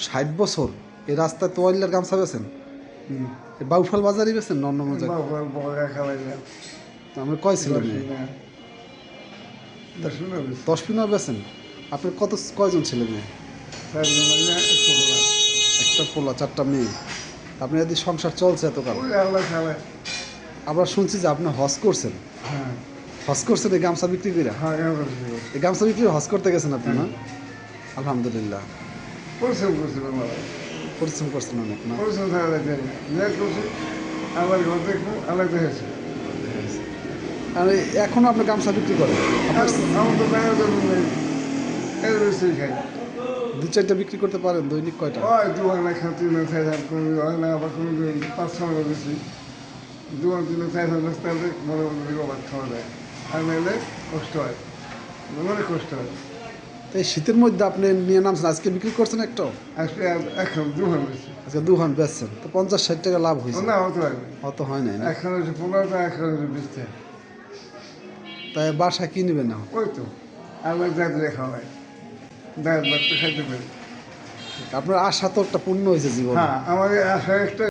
60 বছর এই রাস্তায় তোয়াইলার গামছা বেছেন? বাউফল বাজারই বেছেন? অন্য বাজার? আমরা কয় ছিলেন? 10 পিনা বেছেন? আপনার কয়জন ছেলে মেয়ে? একটা পোলা, 4টা মেয়ে। আপনার যদি সংসার চলছে এতকাল? আবার শুনছি যে আপনি হজ করছেন। হজ করছেন এই গামছা বিক্রি করে? এই গামছা বিক্রি হজ করতে গেছেন আপনি না? আলহামদুলিল্লাহ। পরিশ্রম করছেন অনেক না? আর এখনো আপনি গামছা বিক্রি করেন? 2-4টা বিক্রি করতে পারেন দৈনিক? কয়টা? এই শীতের মধ্যে আপনি নিয়ে নামছেন, আজকে বিক্রি করছেন একটাও? আজকে 2 বেচছেন, তো 50-60 টাকা লাভ হয়েছে? অত হয় নাই না? তাই বাসায় কি নেবেন না? আপনার আশা তো একটা পূর্ণ হয়েছে জীবন। আমার আশা একটা